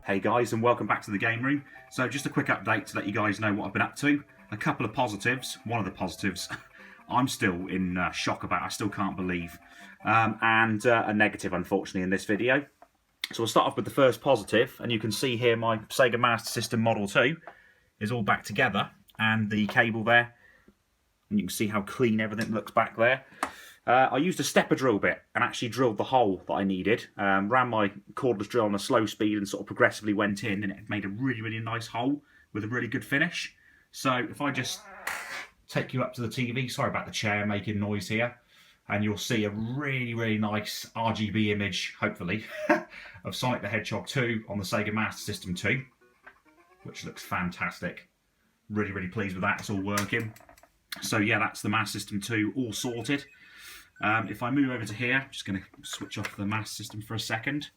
Hey guys, and welcome back to the game room. So just a quick update to let you guys know what I've been up to. A couple of positives. One of the positives I'm still in shock about. I still can't believe. And a negative, unfortunately, in this video. So we'll start off with the first positive, and you can see here my Sega Master System Model 2 is all back together, and the cable there, and you can see how clean everything looks back there. I used a stepper drill bit and actually drilled the hole that I needed. Ran my cordless drill on a slow speed and sort of progressively went in, and it made a really nice hole with a really good finish. So if I just take you up to the TV, sorry about the chair making noise here, and you'll see a really nice RGB image, hopefully, of Sonic the Hedgehog 2 on the Sega Master System 2, which looks fantastic. Really pleased with that, it's all working. So yeah, that's the Master System 2 all sorted. If I move over to here, I'm just going to switch off the Master System for a second.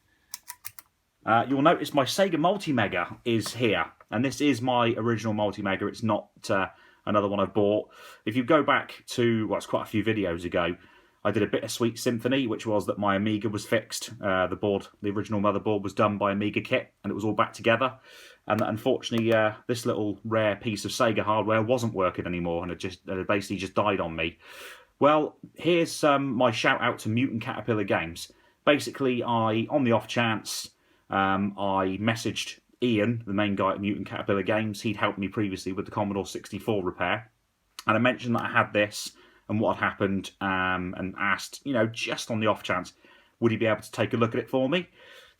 You'll notice my Sega Multi-Mega is here, and this is my original Multi-Mega. It's not another one I've bought. If you go back to, well, it's quite a few videos ago, I did a Bittersweet Symphony, which was that my Amiga was fixed. The original motherboard was done by Amiga Kit, and it was all back together. And unfortunately, this little rare piece of Sega hardware wasn't working anymore, and it basically just died on me. Well, here's my shout out to Mutant Caterpillar Games. Basically, on the off chance, I messaged Ian, the main guy at Mutant Caterpillar Games. He'd helped me previously with the Commodore 64 repair. And I mentioned that I had this and what had happened, and asked, just on the off chance, would he be able to take a look at it for me?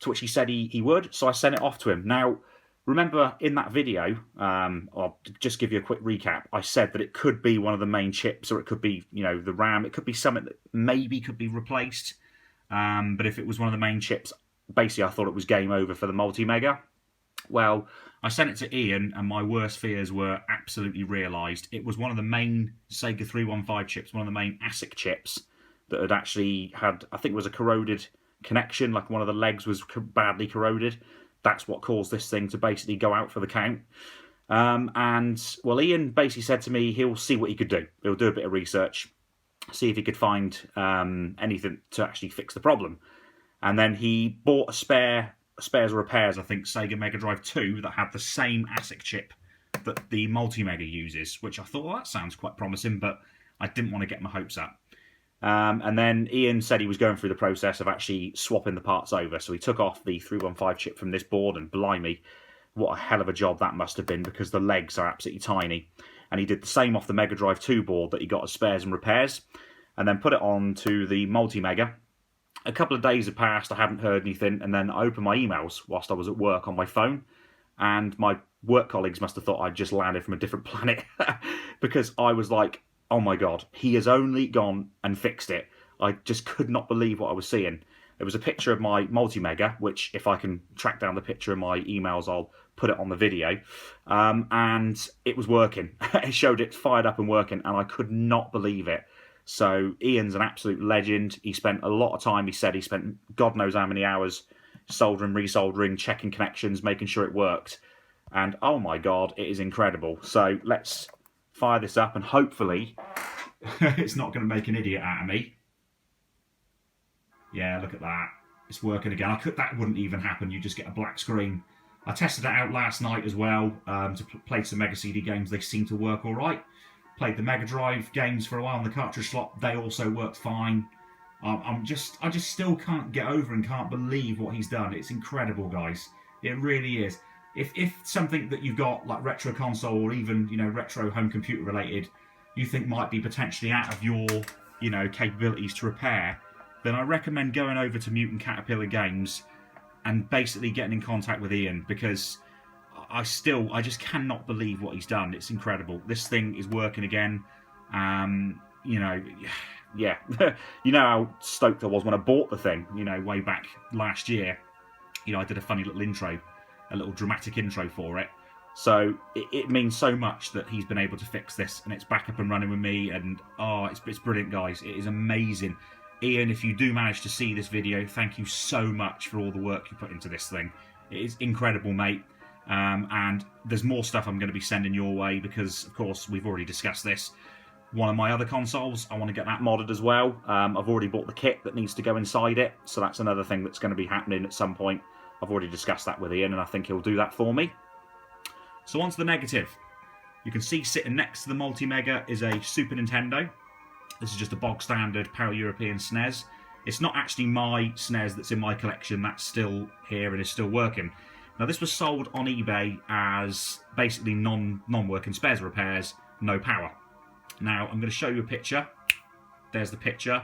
To which he said he would, so I sent it off to him. Now, remember in that video, I'll just give you a quick recap, I said that it could be one of the main chips, or it could be, the RAM, it could be something that maybe could be replaced. But if it was one of the main chips, basically I thought it was game over for the Multi-Mega. Well, I sent it to Ian, and my worst fears were absolutely realised. It was one of the main Sega 315 chips, one of the main ASIC chips that had actually had, I think it was a corroded connection, like one of the legs was badly corroded. That's what caused this thing to basically go out for the count. And, well, Ian basically said to me he'll see what he could do. He'll do a bit of research, see if he could find anything to actually fix the problem. And then he bought a spares or repairs, I think, Sega Mega Drive 2 that had the same ASIC chip that the Multi-Mega uses, which I thought, well, that sounds quite promising, but I didn't want to get my hopes up. And then Ian said he was going through the process of actually swapping the parts over. So he took off the 315 chip from this board, and blimey, what a hell of a job that must have been, because the legs are absolutely tiny. And he did the same off the Mega Drive 2 board that he got as spares and repairs, and then put it on to the Multi-Mega. A couple of days had passed, I hadn't heard anything, and then I opened my emails whilst I was at work on my phone, and my work colleagues must have thought I'd just landed from a different planet, because I was like, oh my god, he has only gone and fixed it. I just could not believe what I was seeing. It was a picture of my Multi-Mega, which if I can track down the picture in my emails, I'll put it on the video. And it was working. It showed it fired up and working, and I could not believe it. So Ian's an absolute legend. He spent a lot of time, he said he spent God knows how many hours soldering, resoldering, checking connections, making sure it worked. And oh my god, it is incredible. So let's fire this up, and hopefully it's not going to make an idiot out of me. Yeah, look at that. It's working again. That wouldn't even happen. You just get a black screen. I tested it out last night as well to play some Mega CD games. They seem to work all right. Played the Mega Drive games for a while on the cartridge slot. They also worked fine. I just still can't get over and can't believe what he's done. It's incredible, guys. It really is. If something that you've got, like retro console or even, retro home computer related, you think might be potentially out of your, capabilities to repair, then I recommend going over to Mutant Caterpillar Games and basically getting in contact with Ian, because I just cannot believe what he's done. It's incredible. This thing is working again. Yeah. You know how stoked I was when I bought the thing, way back last year. I did a funny little intro, a little dramatic intro for it. So it means so much that he's been able to fix this, and it's back up and running with me, and it's brilliant, guys. It is amazing. Ian, if you do manage to see this video, thank you so much for all the work you put into this thing. It is incredible, mate. And there's more stuff I'm going to be sending your way, because of course we've already discussed this. One of my other consoles, I want to get that modded as well. I've already bought the kit that needs to go inside it, so that's another thing that's going to be happening at some point. I've already discussed that with Ian, and I think he'll do that for me. So on to the negative. You can see sitting next to the Multi-Mega is a Super Nintendo. This is just a bog standard Para-European SNES. It's not actually my SNES that's in my collection, that's still here and is still working. Now this was sold on eBay as basically non-working spares repairs, no power. Now I'm going to show you a picture. There's the picture.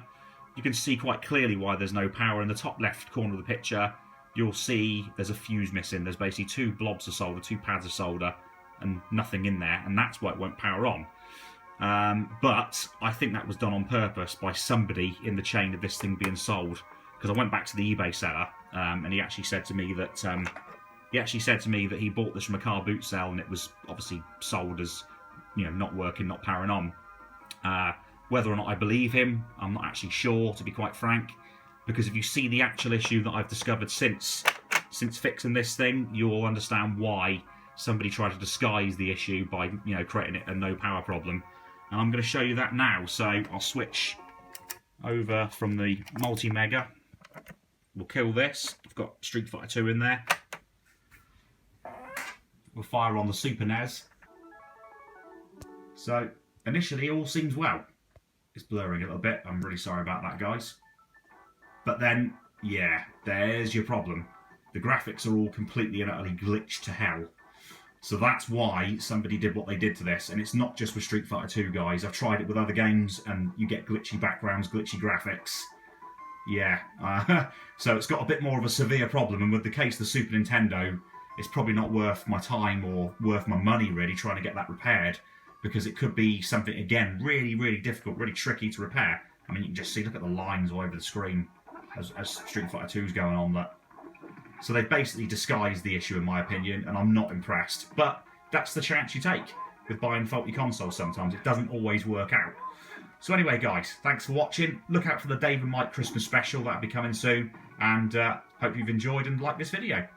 You can see quite clearly why there's no power. In the top left corner of the picture, you'll see there's a fuse missing. There's basically 2 blobs of solder, 2 pads of solder, and nothing in there, and that's why it won't power on. But I think that was done on purpose by somebody in the chain of this thing being sold. Because I went back to the eBay seller, and he actually said to me that he bought this from a car boot sale, and it was obviously sold as, you know, not working, not powering on. Whether or not I believe him, I'm not actually sure, to be quite frank. Because if you see the actual issue that I've discovered since fixing this thing, you'll understand why somebody tried to disguise the issue by, you know, creating it a no power problem. And I'm going to show you that now. So I'll switch over from the Multi-Mega. We'll kill this. I've got Street Fighter 2 in there. We'll fire on the Super NES. So initially all seems well. It's blurring a little bit. I'm really sorry about that, guys. But then, yeah, there's your problem. The graphics are all completely and utterly glitched to hell. So that's why somebody did what they did to this. And it's not just with Street Fighter 2, guys. I've tried it with other games, and you get glitchy backgrounds, glitchy graphics. Yeah. So it's got a bit more of a severe problem. And with the case of the Super Nintendo, it's probably not worth my time or worth my money, really, trying to get that repaired. Because it could be something, again, really, really difficult, really tricky to repair. I mean, you can just see, look at the lines all over the screen as Street Fighter 2 is going on. That. So they basically disguised the issue, in my opinion, and I'm not impressed. But that's the chance you take with buying faulty consoles sometimes. It doesn't always work out. So anyway, guys, thanks for watching. Look out for the Dave and Mike Christmas special. That'll be coming soon. And hope you've enjoyed and liked this video.